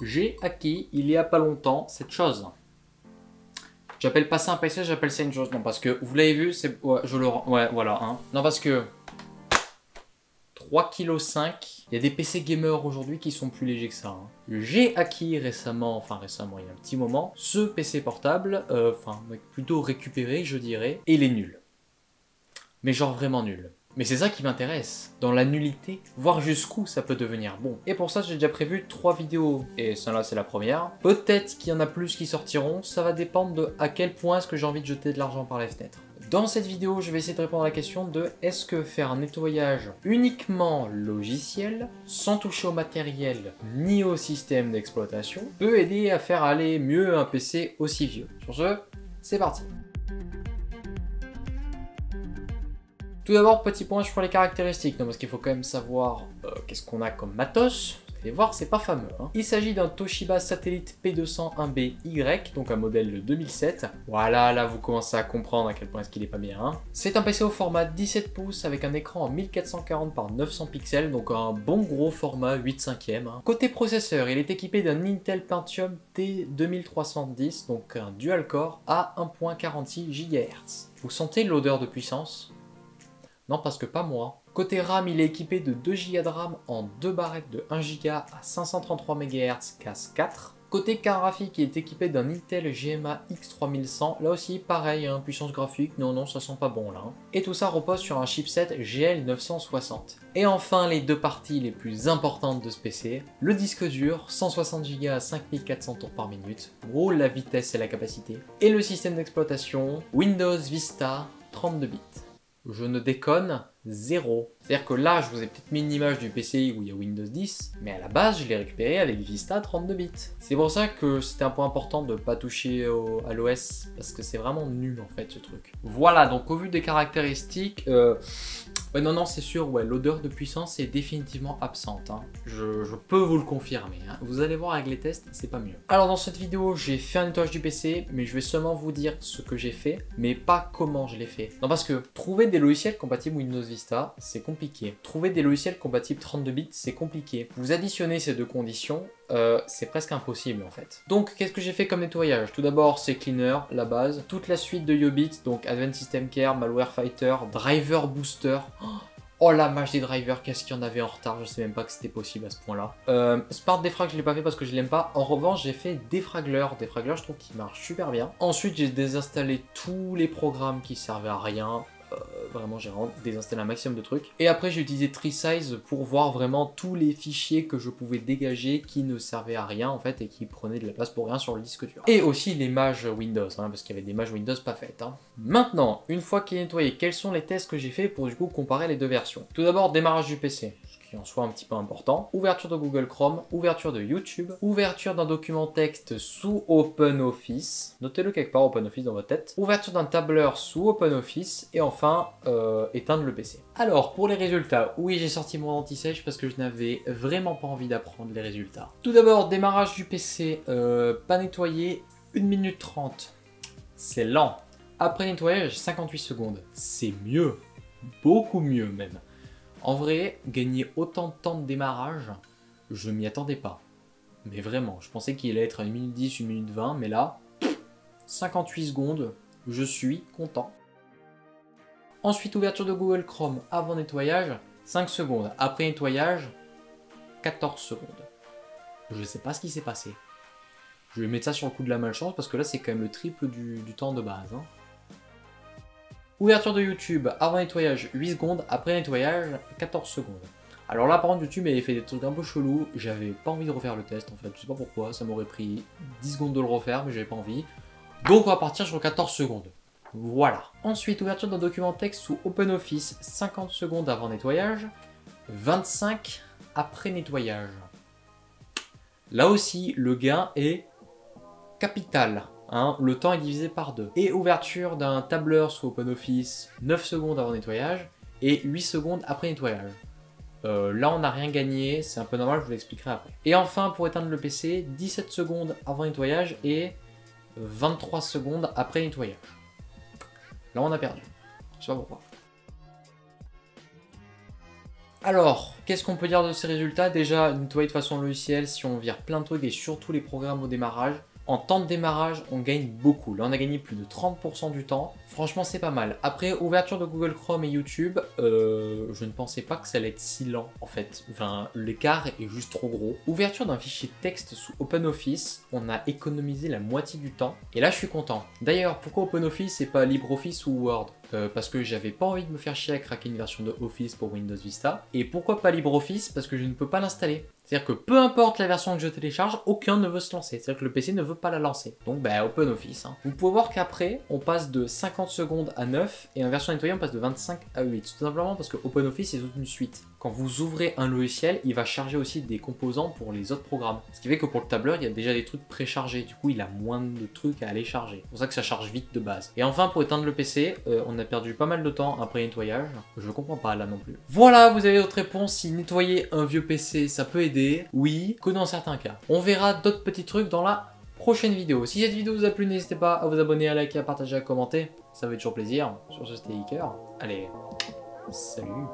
J'ai acquis il y a pas longtemps cette chose. J'appelle pas ça un PC, j'appelle ça une chose. Non, parce que vous l'avez vu, c'est. Ouais, je le. Ouais, voilà. Hein. Non, parce que. 3,5 kg. Il y a des PC gamers aujourd'hui qui sont plus légers que ça. Hein. J'ai acquis récemment, il y a un petit moment, ce PC portable, plutôt récupéré, je dirais, et il est nul. Mais genre vraiment nul. Mais c'est ça qui m'intéresse, dans la nullité, voir jusqu'où ça peut devenir bon. Et pour ça, j'ai déjà prévu 3 vidéos, et celle-là c'est la première. Peut-être qu'il y en a plus qui sortiront, ça va dépendre de à quel point est-ce que j'ai envie de jeter de l'argent par les fenêtres. Dans cette vidéo, je vais essayer de répondre à la question de est-ce que faire un nettoyage uniquement logiciel, sans toucher au matériel ni au système d'exploitation, peut aider à faire aller mieux un PC aussi vieux. Sur ce, c'est parti. Tout d'abord, petit point sur les caractéristiques, parce qu'il faut quand même savoir qu'est-ce qu'on a comme matos. Vous allez voir, c'est pas fameux. Hein. Il s'agit d'un Toshiba Satellite P201BY, donc un modèle de 2007. Voilà, là vous commencez à comprendre à quel point est-ce qu'il est pas bien. Hein. C'est un PC au format 17 pouces avec un écran en 1440 par 900 pixels, donc un bon gros format 8/5e. Hein. Côté processeur, il est équipé d'un Intel Pentium T2310, donc un dual-core à 1.46 GHz. Vous sentez l'odeur de puissance ? Non, parce que pas moi. Côté RAM, il est équipé de 2 Go de RAM en 2 barrettes de 1 Go à 533 MHz CAS 4. Côté carte graphique, il est équipé d'un Intel GMA X3100. Là aussi, pareil, hein, puissance graphique, non, ça sent pas bon là. Hein. Et tout ça repose sur un chipset GL960. Et enfin, les deux parties les plus importantes de ce PC, le disque dur, 160 Go à 5400 tours par minute. Oh, la vitesse et la capacité. Et le système d'exploitation, Windows Vista 32 bits. Je ne déconne, 0. C'est-à-dire que là, je vous ai peut-être mis une image du PC où il y a Windows 10, mais à la base, je l'ai récupéré avec Vista 32 bits. C'est pour ça que c'était un point important de ne pas toucher à l'OS, parce que c'est vraiment nul en fait ce truc. Voilà, donc au vu des caractéristiques, ouais, non, c'est sûr, ouais, l'odeur de puissance est définitivement absente. Hein. Je peux vous le confirmer. Hein. Vous allez voir avec les tests, c'est pas mieux. Alors dans cette vidéo, j'ai fait un nettoyage du PC, mais je vais seulement vous dire ce que j'ai fait, mais pas comment je l'ai fait. Non, parce que trouver des logiciels compatibles Windows Vista, c'est compliqué. Trouver des logiciels compatibles 32 bits, c'est compliqué. Vous additionnez ces deux conditions, c'est presque impossible en fait. Donc qu'est-ce que j'ai fait comme nettoyage? Tout d'abord c'est Cleaner, la base, toute la suite de Yobit, donc Advanced System Care, Malware Fighter, Driver Booster. Oh la mâche des drivers, qu'est-ce qu'il y en avait en retard, je sais même pas que c'était possible à ce point-là. Smart Defrag je l'ai pas fait parce que je l'aime pas. En revanche j'ai fait Defragler. Defragler je trouve qu'il marche super bien. Ensuite j'ai désinstallé tous les programmes qui servaient à rien. Vraiment j'ai désinstallé un maximum de trucs. Et après j'ai utilisé TreeSize pour voir vraiment tous les fichiers que je pouvais dégager qui ne servaient à rien en fait et qui prenaient de la place pour rien sur le disque dur. Et aussi les mages Windows, hein, parce qu'il y avait des mages Windows pas faites. Hein. Maintenant, une fois qu'il est nettoyé, quels sont les tests que j'ai fait pour du coup comparer les deux versions? Tout d'abord démarrage du PC. Qui en soit un petit peu important, ouverture de Google Chrome, ouverture de YouTube, ouverture d'un document texte sous OpenOffice, notez-le quelque part OpenOffice dans votre tête, ouverture d'un tableur sous OpenOffice, et enfin éteindre le PC. Alors pour les résultats, oui j'ai sorti mon anti-sèche parce que je n'avais vraiment pas envie d'apprendre les résultats. Tout d'abord démarrage du PC, pas nettoyé, 1 minute 30, c'est lent. Après nettoyage 58 secondes, c'est mieux, beaucoup mieux même. En vrai, gagner autant de temps de démarrage, je m'y attendais pas. Mais vraiment, je pensais qu'il allait être à 1 minute 10, 1 minute 20, mais là, 58 secondes, je suis content. Ensuite, ouverture de Google Chrome avant nettoyage, 5 secondes. Après nettoyage, 14 secondes. Je sais pas ce qui s'est passé. Je vais mettre ça sur le coup de la malchance parce que là, c'est quand même le triple du temps de base. Hein. Ouverture de YouTube, avant nettoyage 8 secondes, après nettoyage 14 secondes. Alors là par contre YouTube avait fait des trucs un peu chelous, j'avais pas envie de refaire le test en fait, je sais pas pourquoi, ça m'aurait pris 10 secondes de le refaire mais j'avais pas envie. Donc on va partir sur 14 secondes. Voilà. Ensuite ouverture d'un document texte sous OpenOffice, 50 secondes avant nettoyage, 25 après nettoyage. Là aussi le gain est capital. Hein, le temps est divisé par 2. Et ouverture d'un tableur sous OpenOffice, 9 secondes avant nettoyage et 8 secondes après nettoyage. Là on n'a rien gagné, c'est un peu normal, je vous l'expliquerai après. Et enfin pour éteindre le PC, 17 secondes avant nettoyage et 23 secondes après nettoyage. Là on a perdu, je sais pas pourquoi. Alors, qu'est-ce qu'on peut dire de ces résultats? Déjà, nettoyer de façon logicielle, si on vire plein de trucs et surtout les programmes au démarrage, en temps de démarrage, on gagne beaucoup. Là, on a gagné plus de 30% du temps. Franchement, c'est pas mal. Après, ouverture de Google Chrome et YouTube, je ne pensais pas que ça allait être si lent, en fait. Enfin, l'écart est juste trop gros. Ouverture d'un fichier texte sous OpenOffice, on a économisé la moitié du temps. Et là, je suis content. D'ailleurs, pourquoi OpenOffice et pas LibreOffice ou Word? Parce que j'avais pas envie de me faire chier à craquer une version de Office pour Windows Vista. Et pourquoi pas LibreOffice? Parce que je ne peux pas l'installer. C'est-à-dire que peu importe la version que je télécharge, aucun ne veut se lancer. C'est-à-dire que le PC ne veut pas la lancer. Donc bah OpenOffice. Hein. Vous pouvez voir qu'après, on passe de 50 secondes à 9 et en version nettoyée, on passe de 25 à 8. Tout simplement parce que OpenOffice est toute une suite. Quand vous ouvrez un logiciel, il va charger aussi des composants pour les autres programmes. Ce qui fait que pour le tableur, il y a déjà des trucs préchargés. Du coup, il a moins de trucs à aller charger. C'est pour ça que ça charge vite de base. Et enfin, pour éteindre le PC, on a perdu pas mal de temps après nettoyage. Je comprends pas là non plus. Voilà, vous avez votre réponse. Si nettoyer un vieux PC, ça peut aider, oui, que dans certains cas. On verra d'autres petits trucs dans la prochaine vidéo. Si cette vidéo vous a plu, n'hésitez pas à vous abonner, à liker, à partager, à commenter. Ça fait toujours plaisir. Sur ce, c'était Iker. Allez, salut.